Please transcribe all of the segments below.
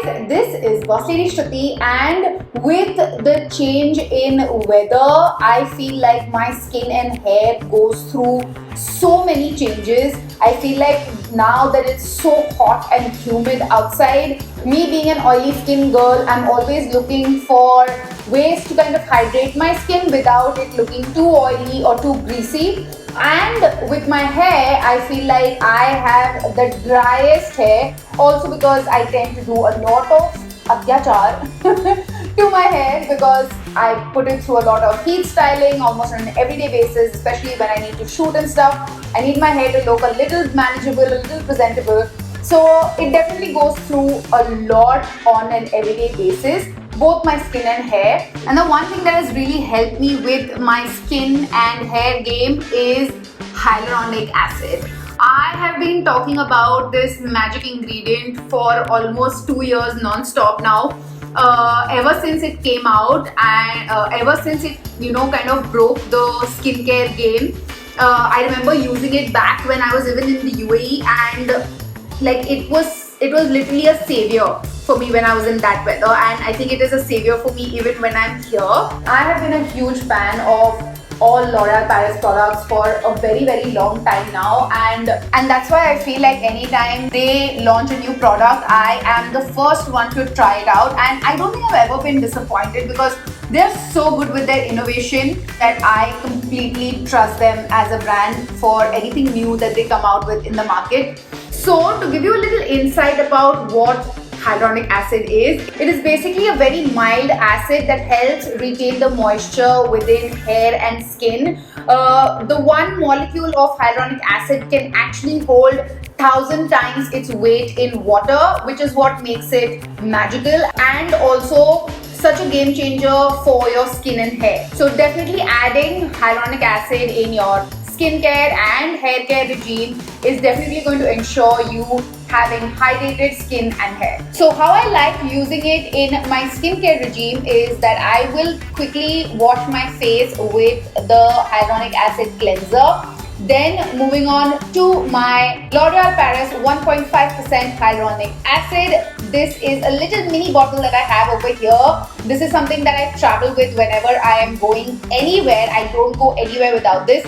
guys, this is Bosslady Shruti, and with the change in weather, I feel like my skin and hair goes through so many changes. I feel like now that it's so hot and humid outside, me being an oily skin girl, I'm always looking for ways to kind of hydrate my skin without it looking too oily or too greasy. And with my hair, I feel like I have the driest hair, also because I tend to do a lot of atyachar to my hair because I put it through a lot of heat styling almost on an everyday basis, especially when I need to shoot and stuff. I need my hair to look a little manageable, a little presentable. So it definitely goes through a lot on an everyday basis, both my skin and hair. And the one thing that has really helped me with my skin and hair game is hyaluronic acid. I have been talking about this magic ingredient for almost 2 years non-stop now. Ever since it came out and ever since it kind of broke the skincare game. I remember using it back when I was even in the UAE, and like it was literally a savior for me when I was in that weather, and I think it is a savior for me even when I'm here. I have been a huge fan of all Loreal Paris products for a very long time now, and that's why I feel like anytime they launch a new product, I am the first one to try it out, and I don't think I've ever been disappointed because they're so good with their innovation that I completely trust them as a brand for anything new that they come out with in the market. So to give you a little insight about what hyaluronic acid is, it is basically a very mild acid that helps retain the moisture within hair and skin. The one molecule of hyaluronic acid can actually hold 1,000 times its weight in water, which is what makes it magical and also such a game changer for your skin and hair. So definitely adding hyaluronic acid in your skincare and hair care regime is definitely going to ensure you having hydrated skin and hair. So how I like using it in my skincare regime is that I will quickly wash my face with the hyaluronic acid cleanser. Then moving on to my Loreal Paris 1.5% hyaluronic acid. This is a little mini bottle that I have over here. This is something that I travel with whenever I am going anywhere. I don't go anywhere without this.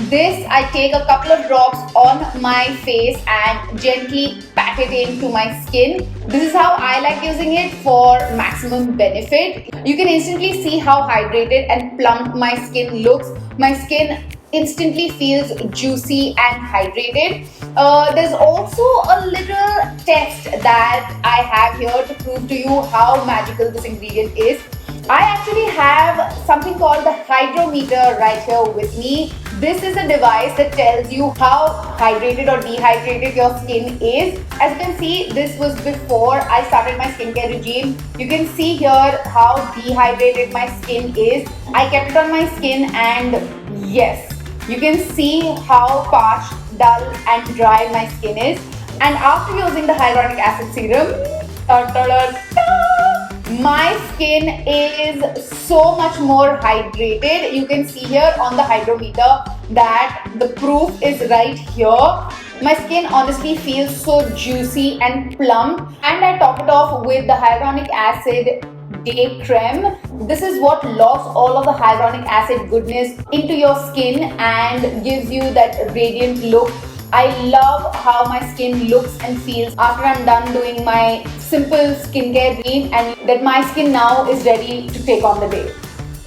This I take a couple of drops on my face and gently pat it into my skin. This is how I like using it for maximum benefit. You can instantly see how hydrated and plump my skin looks. My skin instantly feels juicy and hydrated. There's also a little test that I have here to prove to you how magical this ingredient is. I actually have something called the hydrometer right here with me. This is a device that tells you how hydrated or dehydrated your skin is. As you can see, this was before I started my skincare regime. You can see here how dehydrated my skin is. I kept it on my skin and yes, you can see how parched, dull and dry my skin is. And after using the hyaluronic acid serum, my skin is so much more hydrated. You can see here on the hydrometer that the proof is right here. My skin honestly feels so juicy and plump, and I top it off with the hyaluronic acid day creme. This is what locks all of the hyaluronic acid goodness into your skin and gives you that radiant look. I love how my skin looks and feels after I'm done doing my simple skincare routine, and that my skin now is ready to take on the day.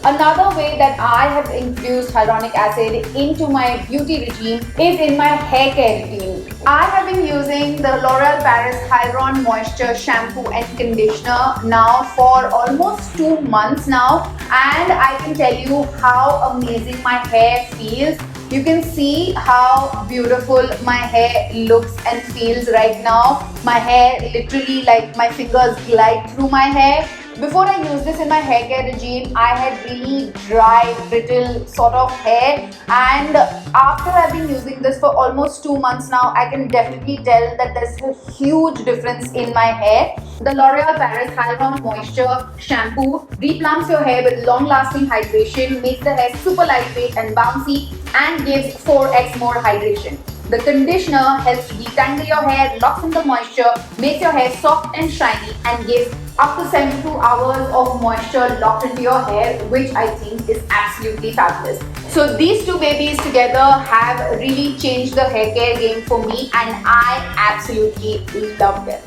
Another way that I have infused hyaluronic acid into my beauty regime is in my hair care routine. I have been using the Loreal Paris Hyaluron Moisture Shampoo and Conditioner now for almost 2 months now, and I can tell you how amazing my hair feels. You can see how beautiful my hair looks and feels right now. My hair literally, like my fingers glide through my hair. Before I used this in my hair care regime, I had really dry, brittle sort of hair, and after I've been using this for almost 2 months now, I can definitely tell that there's a huge difference in my hair. The Loreal Paris Hyaluron Moisture Shampoo replumps your hair with long-lasting hydration, makes the hair super lightweight and bouncy, and gives 4x more hydration. The conditioner helps to detangle your hair, locks in the moisture, makes your hair soft and shiny, and gives up to 72 hours of moisture locked into your hair, which I think is absolutely fabulous. So these two babies together have really changed the hair care game for me, and I absolutely love them.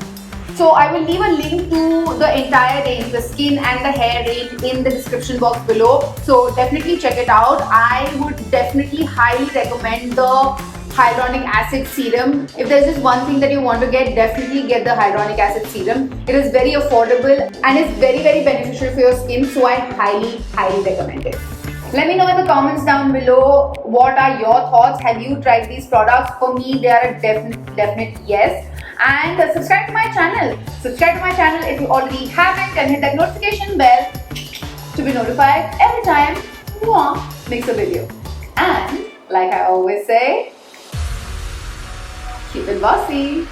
So I will leave a link to the entire range, the skin and the hair range, in the description box below. So definitely check it out. I would definitely highly recommend the hyaluronic acid serum. If there's just one thing that you want to get, definitely get the hyaluronic acid serum. It is very affordable and is very beneficial for your skin. So I highly recommend it. Let me know in the comments down below, what are your thoughts? Have you tried these products? For me, they are a definite yes. And subscribe to my channel. Subscribe to my channel if you already haven't, and hit that notification bell to be notified every time Mwah makes a video. And like I always say, keep it bossy.